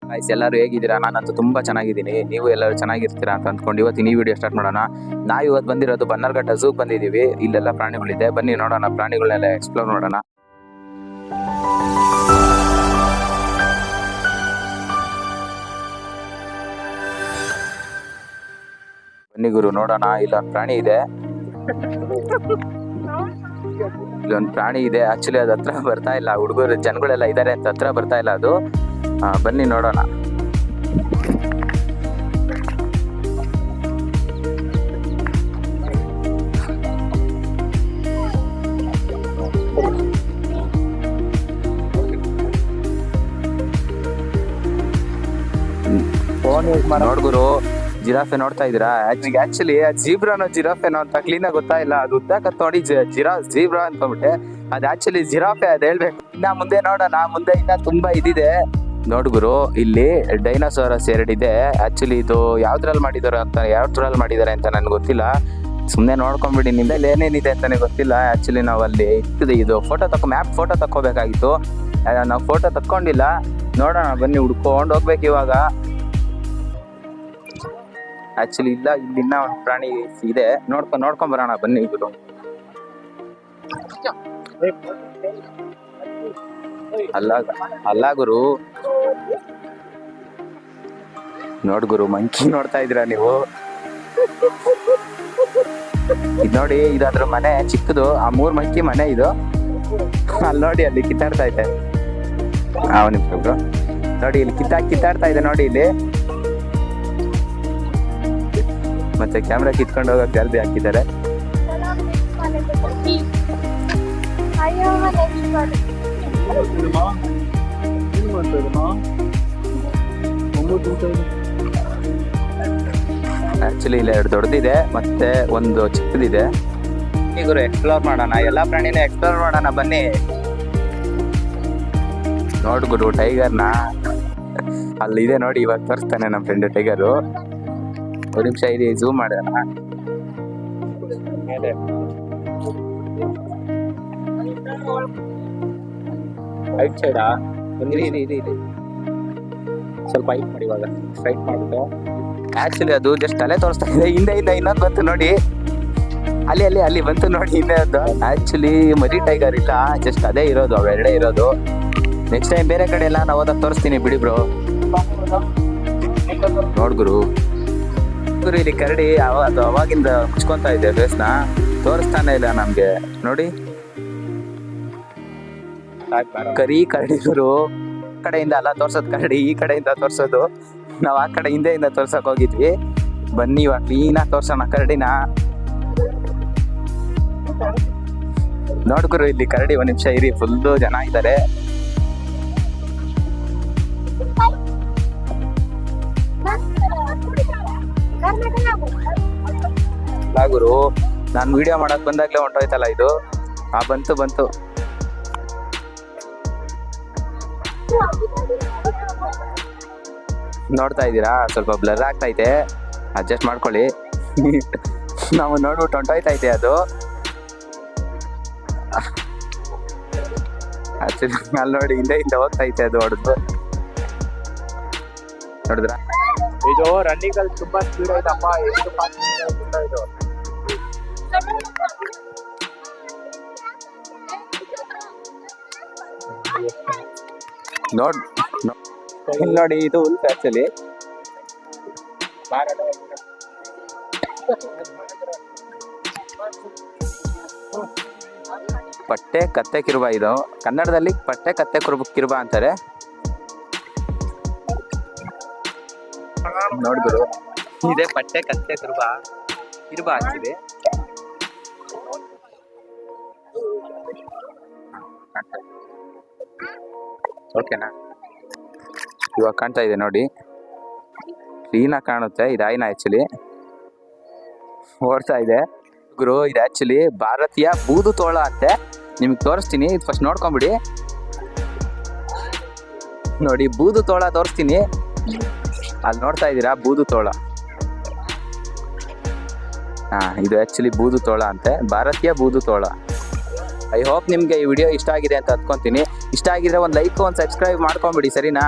Guys ಎಲ್ಲರೂ ಹೇಗಿದ್ದೀರಾ? ನಾನಂತೂ ತುಂಬಾ ಚೆನ್ನಾಗಿದ್ದೀನಿ. ನೀವು ಎಲ್ಲರೂ ಚೆನ್ನಾಗಿರ್ತೀರಾ ಅಂತ ಅಂದ್ಕೊಂಡು ಇವತ್ತಿನ ಈ ವಿಡಿಯೋ ಸ್ಟಾರ್ಟ್ ಮಾಡೋಣ. ನಾವು ಇವತ್ತು ಬಂದಿರೋದು ಬನ್ನರ್ಘಟ್ಟ ಝೂಗೆ ಬಂದಿದ್ದೀವಿ. ಇಲ್ಲೆಲ್ಲ ಪ್ರಾಣಿಗಳಿದೆ, ಬನ್ನಿ ನೋಡೋಣ, ಪ್ರಾಣಿಗಳನ್ನೆಲ್ಲ ಎಕ್ಸ್ಪ್ಲೋರ್ ಮಾಡೋಣ. ಬನ್ನಿ ಗುರು ನೋಡೋಣ. ಇಲ್ಲೊಂದು ಪ್ರಾಣಿ ಇದೆ, ಇಲ್ಲೊಂದು ಪ್ರಾಣಿ ಇದೆ. ಆಕ್ಚುಲಿ ಅದು ಹತ್ರ ಬರ್ತಾ ಇಲ್ಲ, ಹುಡುಗರು ಜನಗಳೆಲ್ಲ ಇದ್ದಾರೆ ಅಂತ ಹತ್ರ ಬರ್ತಾ ಇಲ್ಲ ಅದು. ಬನ್ನಿ ನೋಡೋಣ. ನೋಡ್ಗುರು, ಜಿರಾಫೆ ನೋಡ್ತಾ ಇದೀರಾ? ಆಕ್ಚುಲಿ ಜೀಬ್ರಾನೋ ಜಿರಾಫೆನೋ ಅಂತ ಕ್ಲೀನ್ ಆಗಿ ಗೊತ್ತಾ ಇಲ್ಲ. ಅದು ಉದ್ದಕತ್ ನೋಡಿ ಜೀಬ್ರಾ ಅನ್ಕೊಂಡ್ಬಿಟ್ಟೆ. ಅದು ಆಕ್ಚುಲಿ ಜಿರಾಫೆ, ಅದ್ ಹೇಳ್ಬೇಕು. ಇನ್ನ ಮುಂದೆ ನೋಡೋಣ, ಮುಂದೆ ಇನ್ನ ತುಂಬಾ ಇದಿದೆ. ನೋಡ್ಗುರು, ಇಲ್ಲಿ ಡೈನೋಸಾರಸ್ ಎರಡಿದೆ. ಆಕ್ಚುಲಿ ಇದು ಯಾವ್ದ್ರಲ್ಲಿ ಮಾಡಿದಾರೆ ಅಂತ ನನ್ಗೆ ಗೊತ್ತಿಲ್ಲ. ಸುಮ್ನೆ ನೋಡ್ಕೊಂಡ್ಬಿಡಿ, ನಿಮ್ಮಲ್ಲಿ ಏನೇನಿದೆ ಅಂತಾನೆ ಗೊತ್ತಿಲ್ಲ. ಆಕ್ಚುಲಿ ನಾವು ಅಲ್ಲಿ ಇದು ಮ್ಯಾಪ್ ಫೋಟೋ ತಕ್ಕೋಬೇಕಾಗಿತ್ತು. ನಾವು ಫೋಟೋ ತಕ್ಕೊಂಡಿಲ್ಲ. ನೋಡೋಣ ಬನ್ನಿ, ಹುಡ್ಕೊಂಡು ಹೋಗ್ಬೇಕು ಇವಾಗ. ಆಕ್ಚುಲಿ ಇಲ್ಲ, ಇಲ್ಲಿನ್ನ ಒಂದು ಪ್ರಾಣಿ ಇದೆ, ನೋಡ್ಕೊಂಡ್ ಬರೋಣ ಬನ್ನಿ ಗುರು. ಅಲ್ಲ ಗುರು, ನೋಡ್ಗುರು, ಮಂಕಿ ನೋಡ್ತಾ ಇದ್ದೀರಾ ನೀವು? ಇದು ನೋಡಿ, ಇದಾದ್ರ ಮನೆ ಚಿಕ್ಕದು. ಆ 3 ಮಂಕಿ ಮನೆ ಇದು. ಅಲ್ಲಿ ನೋಡಿ, ಅಲ್ಲಿ ಕಿತ್ತಾಡ್ತಾ ಇದೆ. ನಿಮ್ಗೆ ನೋಡಿ, ಇಲ್ಲಿ ಕಿತ್ತಾಡ್ತಾ ಇದೆ ನೋಡಿ ಇಲ್ಲಿ. ಮತ್ತೆ ಕ್ಯಾಮ್ರಾ ಕಿತ್ಕೊಂಡು ಹೋಗಕ್ ಜಾಲ್ದಿ ಹಾಕಿದ್ದಾರೆ. ಆಕ್ಚುಲಿ ಇಲ್ಲ, 2 ದೊಡ್ಡದಿದೆ ಮತ್ತೆ ಒಂದು ಚಿಕ್ಕದಿದೆ. ಈಗ ಎಕ್ಸ್ಪ್ಲೋರ್ ಮಾಡೋಣ, ಎಲ್ಲಾ ಪ್ರಾಣಿನ ಎಕ್ಸ್ಪ್ಲೋರ್ ಮಾಡೋಣ ಬನ್ನಿ. ನೋಡ್ಗುರು ಟೈಗರ್ನ, ಅಲ್ಲಿದೆ ನೋಡಿ, ಇವಾಗ ತೋರಿಸ್ತಾನೆ ನಮ್ಮ ಫ್ರೆಂಡ್ ಟೈಗರು. ಒಂದು ನಿಮಿಷ ಇದೆ, ಝೂಮ್ ಮಾಡೋಣ. ರೈಟ್ ಸೈಡಾ? ಇದೆ ಸ್ವಲ್ಪ ಹೈಟ್ ಮಾಡಿ, ಇವಾಗ ಸ್ಟ್ರೈಟ್ ಮಾಡ್ಬಿಟ್ಟು. ಆಕ್ಚುಲಿ ಅದು ಜಸ್ಟ್ ತಲೆ ತೋರಿಸ್ತಾ ಇದೆ. ಹಿಂದೆ ಇನ್ನೊಂದು ಬಂತು ನೋಡಿ, ಅಲ್ಲಿ ಬಂತು ನೋಡಿ ಹಿಂದೆ ಅದು. ಆಕ್ಚುಲಿ ಮರಿ ಟೈಗರ್ ಇಲ್ಲ, ಜಸ್ಟ್ ಅದೇ ಇರೋದು, ಅವೆರಡೇ ಇರೋದು. ನೆಕ್ಸ್ಟ್ ಟೈಮ್ ಬೇರೆ ಕಡೆ ಎಲ್ಲ ನಾವು ಹೋದಾಗ ತೋರಿಸ್ತೀನಿ ಬಿಡಿ ಬ್ರೋ. ನೋಡ್ಗುರು, ಇಲ್ಲಿ ಕರಡಿ ಅದು ಅವಾಗಿಂದ ಮುಚ್ಕೊಂತ ಇದೆ ಫೇಸ್ನ, ತೋರಿಸ್ತಾನೆ ಇಲ್ಲ ನಮ್ಗೆ. ನೋಡಿ, ಕರಡಿಗರು ಕಡೆಯಿಂದ ಅಲ್ಲ ತೋರ್ಸೋದು, ಕರಡಿ ಈ ಕಡೆಯಿಂದ ತೋರ್ಸೋದು. ನಾವ್ ಆ ಕಡೆ ಹಿಂದೆಯಿಂದ ತೋರ್ಸಕ್ ಹೋಗಿದ್ವಿ. ಬನ್ನಿ ಇವಾಗ ಕ್ಲೀನ್ ಆಗಿ ತೋರ್ಸೋಣ ಕರಡಿನ. ನೋಡ್ಗುರು, ಇಲ್ಲಿ ಕರಡಿ, ಒಂದ್ ನಿಮಿಷ ಇರಿ, ಫುಲ್ಲು ಜನ ಇದ್ದಾರೆ. ಗುರು, ನಾನು ವಿಡಿಯೋ ಮಾಡಕ್ ಬಂದಾಗ್ಲೇ ಹೊಂಟೋಯ್ತಲ್ಲ ಇದು. ಬಂತು ನೋಡ್ತಾ ಇದ್ದೀರಾ? ಸ್ವಲ್ಪ ಬ್ಲರ್ ಆಗ್ತೈತೆ, ಅಡ್ಜಸ್ಟ್ ಮಾಡ್ಕೊಳ್ಳಿ. ನಾವು ನೋಡ್ಬಿಟ್ಟು ಹೊಂಟೋಯ್ತೈತೆ ಅದು. ಅಲ್ಲಿ ನೋಡಿ, ಹಿಂದೆ ಹೋಗ್ತೈತೆ ಅದು ಹೊಡೆದು. ನೋಡಿದ್ರ? ಇದು ರನ್ನಿಂಗ್ ಅಲ್ಲಿ ತುಂಬಾ ಸ್ಪೀಡ್ ಐತಪ್ಪ. ಎಷ್ಟು ಫಾಸ್ಟ್ ಇದು. ನೋಡಿ, ಇದು ಉಲ್ಫ್ ಆಕ್ಚುಲಿ. ಪಟ್ಟೆ ಕತ್ತೆ ಕಿರುಬ. ಇದು ಕನ್ನಡದಲ್ಲಿ ಪಟ್ಟೆ ಕತ್ತೆ ಕಿರುಬ ಅಂತಾರೆ. ನೋಡ್ಗುರು, ಇದೇ ಪಟ್ಟೆ ಕತ್ತೆ ಕಿರುಬ ಹಾಕಿದೆ. ಓಕೆನಾ? ಇವಾಗ ಕಾಣ್ತಾ ಇದೆ ನೋಡಿ, ಕ್ಲೀನಾಗಿ ಕಾಣುತ್ತೆ. ಇದು ಆಯ್ನ ಆಕ್ಚುಲಿ ಓಡ್ತಾ ಇದೆ ಗುರು. ಇದು ಆಕ್ಚುಲಿ ಭಾರತೀಯ ಬೂದು ತೋಳ ಅಂತೆ. ನಿಮ್ಗೆ ತೋರಿಸ್ತೀನಿ, ಇದು ಫಸ್ಟ್ ನೋಡ್ಕೊಂಬಿಡಿ. ನೋಡಿ, ಬೂದು ತೋಳ ತೋರಿಸ್ತೀನಿ. ಅಲ್ಲಿ ನೋಡ್ತಾ ಇದ್ದೀರಾ, ಬೂದು ತೋಳ. ಇದು ಆಕ್ಚುಲಿ ಬೂದು ತೋಳ ಅಂತೆ, ಭಾರತೀಯ ಬೂದು ತೋಳ. ಐ ಹೋಪ್ ನಿಮಗೆ ಈ ವಿಡಿಯೋ ಇಷ್ಟ ಆಗಿದೆ ಅಂತ ಅಂದ್ಕೊಂತೀನಿ. ಇಷ್ಟ ಆಗಿದ್ರೆ ಒಂದು ಲೈಕ್, ಒಂದು ಸಬ್ಸ್ಕ್ರೈಬ್ ಮಾಡ್ಕೊಂಬಿಡಿ, ಸರಿನಾ?